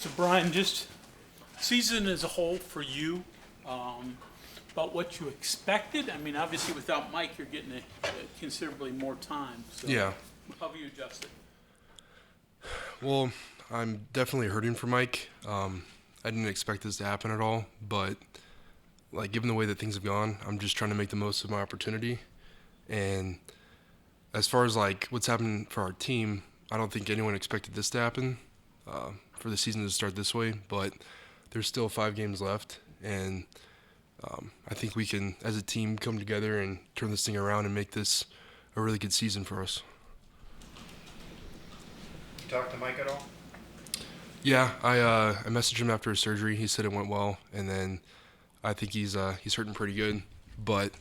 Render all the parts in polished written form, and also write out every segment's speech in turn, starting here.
So Brian, just season as a whole for you, about what you expected. I mean, obviously without Mike, you're getting considerably more time. So Yeah. how have you adjusted? Well, I'm definitely hurting for Mike. I didn't expect this to happen at all, but like given the way that things have gone, I'm just trying to make the most of my opportunity. And as far as like what's happened for our team, I don't think anyone expected this to happen, for the season to start this way. But there's still 5 games left, and I think we can, as a team, come together and turn this thing around and make this a really good season for us. You talked to Mike at all? Yeah, I messaged him after his surgery. He said it went well, and then I think he's hurting pretty good. But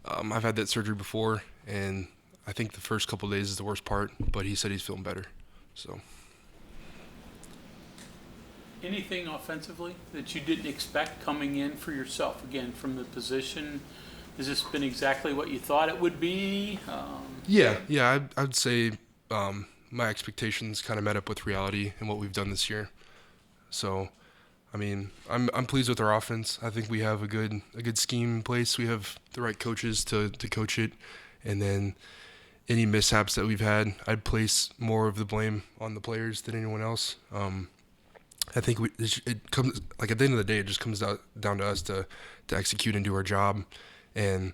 I've had that surgery before, and I think the first couple of days is the worst part. But he said he's feeling better. So Anything offensively that you didn't expect coming in for yourself? Again, from the position, has this been exactly what you thought it would be? yeah, I'd say my expectations kind of met up with reality and what we've done this year. So, I mean, I'm pleased with our offense. I think we have a good scheme in place. We have the right coaches to coach it, and then any mishaps that we've had, I'd place more of the blame on the players than anyone else. I think it comes, like, at the end of the day, it just comes down to us to execute and do our job and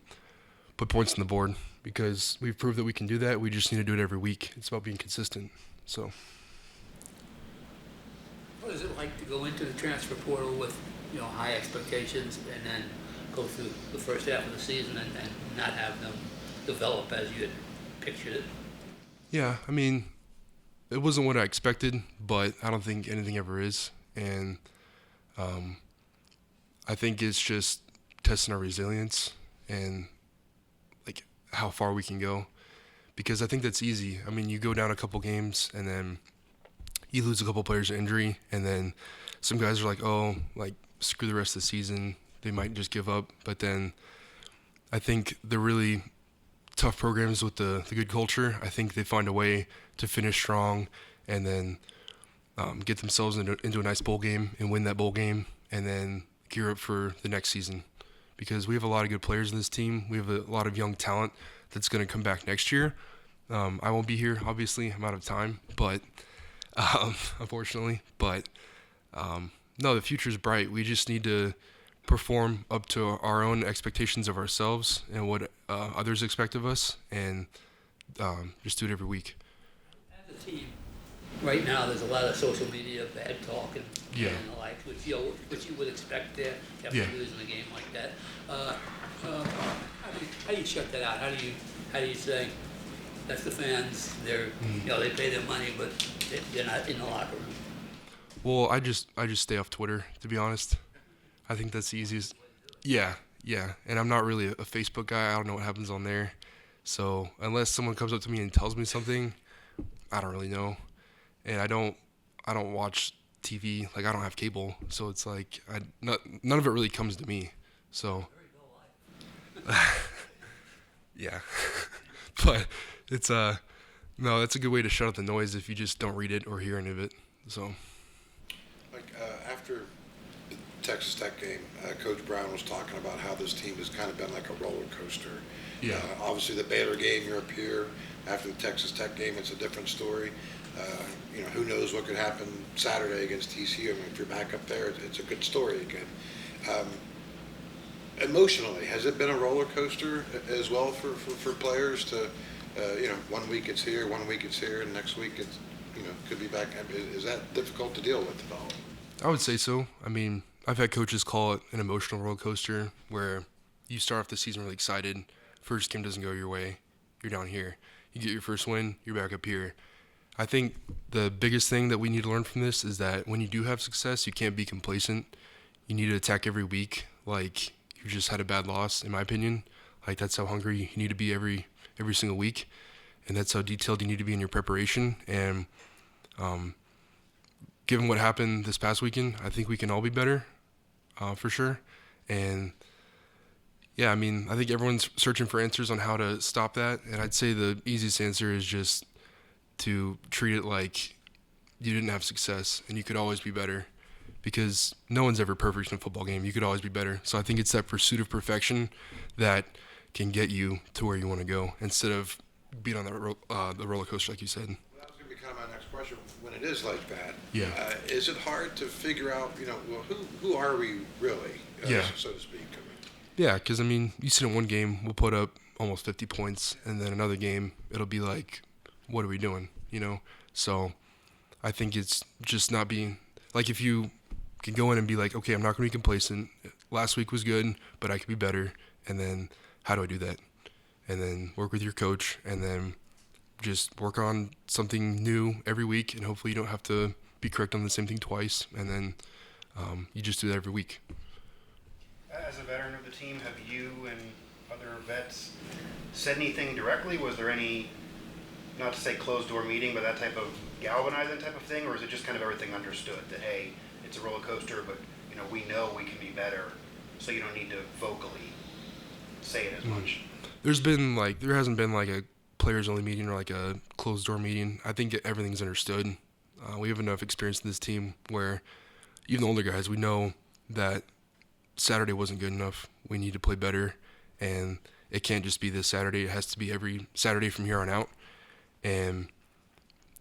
put points on the board, because we've proved that we can do that. We just need to do it every week. It's about being consistent. So What is it like to go into the transfer portal with, high expectations and then go through the first half of the season and not have them develop as you had pictured it? yeah, I mean, it wasn't what I expected, but I don't think anything ever is. And I think it's just testing our resilience and like how far we can go, because I think that's easy. I mean, you go down a couple games and then you lose a couple players to injury, and then some guys are like, oh, like screw the rest of the season. They might just give up. But then I think the really tough programs with the good culture, I think they find a way to finish strong and then get themselves into a nice bowl game and win that bowl game, and then gear up for the next season. Because we have a lot of good players in this team. We have a lot of young talent that's going to come back next year. I won't be here, obviously. I'm out of time, but unfortunately. But no, the future's bright. We just need to perform up to our own expectations of ourselves and what others expect of us, and just do it every week. As a team, right now there's a lot of social media, bad talk and Yeah. the like, which you would expect there after Yeah. losing a game like that. How do you shut that out? How do you say that's the fans? They're they pay their money, but they're not in the locker room. Well, I just stay off Twitter, to be honest. I think that's the easiest. Yeah. And I'm not really a Facebook guy. I don't know what happens on there. So unless someone comes up to me and tells me something, I don't really know. And I don't watch TV. Like, I don't have cable, so it's like none of it really comes to me. So yeah. But it's no, that's a good way to shut out the noise if you just don't read it or hear any of it. So After the Texas Tech game, Coach Brown was talking about how this team has kind of been like a roller coaster. Yeah. Obviously, the Baylor game, you're up here. After the Texas Tech game, it's a different story. Who knows what could happen Saturday against TCU. I mean, if you're back up there, it's a good story again. Emotionally, has it been a roller coaster as well for players to, 1 week it's here, 1 week it's here, and next week it's, could be back. Is that difficult to deal with at all? I would say so. I mean, I've had coaches call it an emotional roller coaster, where you start off the season really excited. First game doesn't go your way, you're down here. You get your first win, you're back up here. I think the biggest thing that we need to learn from this is that when you do have success, you can't be complacent. You need to attack every week like you just had a bad loss, in my opinion. Like, that's how hungry you need to be every single week, and that's how detailed you need to be in your preparation. And given what happened this past weekend, I think we can all be better, for sure. And yeah, I mean, I think everyone's searching for answers on how to stop that, and I'd say the easiest answer is just to treat it like you didn't have success, and you could always be better, because no one's ever perfect in a football game. You could always be better. So I think it's that pursuit of perfection that can get you to where you want to go, instead of being on the roller coaster, like you said. Well, that was going to be kind of my next question. When it is like that, Yeah. is it hard to figure out, well, who are we really, Yeah. so to speak? I mean, Yeah, because, I mean, you see in one game, we'll put up almost 50 points, and then another game, it'll be like, what are we doing, So I think it's just not being, like, if you can go in and be like, okay, I'm not going to be complacent. Last week was good, but I could be better, and then how do I do that? And then work with your coach, and then just work on something new every week, and hopefully you don't have to be correct on the same thing twice, and then you just do that every week. As a veteran of the team, have you and other vets said anything directly? Was there any, not to say closed door meeting, but that type of galvanizing type of thing, or is it just kind of everything understood that, hey, it's a roller coaster, but we know we can be better, so you don't need to vocally say it as much? There hasn't been like a players only meeting or like a closed door meeting. I think everything's understood. We have enough experience in this team where even the older guys, we know that Saturday wasn't good enough. We need to play better, and it can't just be this Saturday. It has to be every Saturday from here on out. And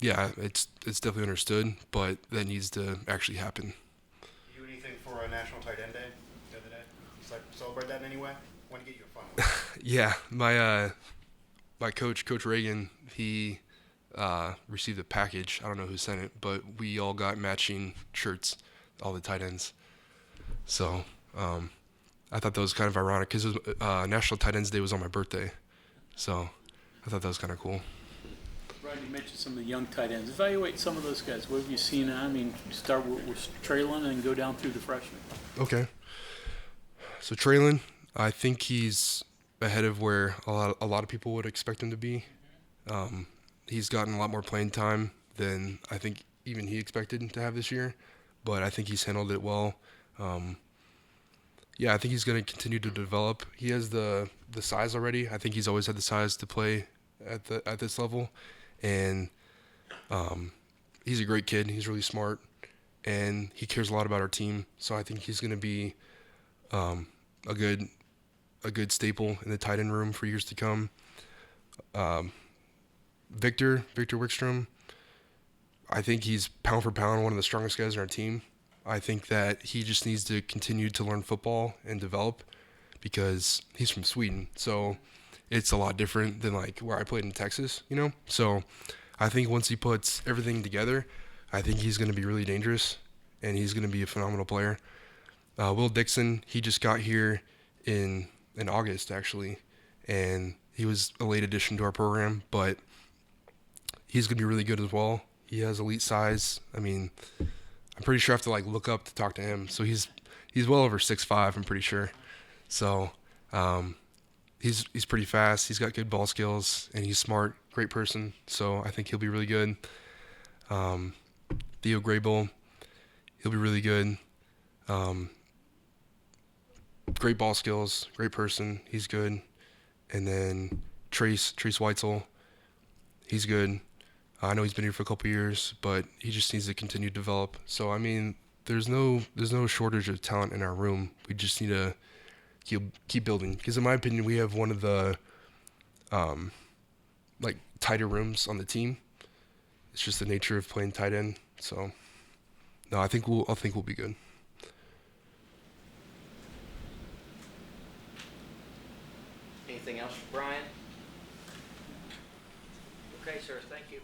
yeah, it's definitely understood, but that needs to actually happen. You do anything for a National Tight End Day the other day? Celebrate that in any way? I want to get you a fun one. Yeah, my coach Reagan, he received a package. I don't know who sent it, but we all got matching shirts, all the tight ends. So I thought that was kind of ironic because National Tight Ends Day was on my birthday, so I thought that was kind of cool. Brian, you mentioned some of the young tight ends. Evaluate some of those guys. What have you seen? I mean, start with Traylon and go down through the freshmen. Okay. So Traylon, I think he's ahead of where a lot of people would expect him to be. He's gotten a lot more playing time than I think even he expected to have this year, but I think he's handled it well. Yeah, I think he's going to continue to develop. He has the size already. I think he's always had the size to play at this level, and he's a great kid. He's really smart, and he cares a lot about our team. So I think he's going to be a good staple in the tight end room for years to come. Victor Wickstrom, I think he's pound for pound one of the strongest guys on our team. I think that he just needs to continue to learn football and develop because he's from Sweden. So it's a lot different than like where I played in Texas, So I think once he puts everything together, I think he's going to be really dangerous and he's going to be a phenomenal player. Will Dixon, he just got here in August actually, and he was a late addition to our program, but he's going to be really good as well. He has elite size. I mean, I'm pretty sure I have to look up to talk to him. So he's well over 6'5", I'm pretty sure. So he's pretty fast. He's got good ball skills and he's smart, great person. So I think he'll be really good. Theo Graybill, he'll be really good. Great ball skills, great person. He's good. And then Trace Weitzel, he's good. I know he's been here for a couple years, but he just needs to continue to develop. So I mean, there's no shortage of talent in our room. We just need to keep building. Because in my opinion, we have one of the tighter rooms on the team. It's just the nature of playing tight end. So no, I think we'll be good. Anything else for Brian? Okay, sir, thank you.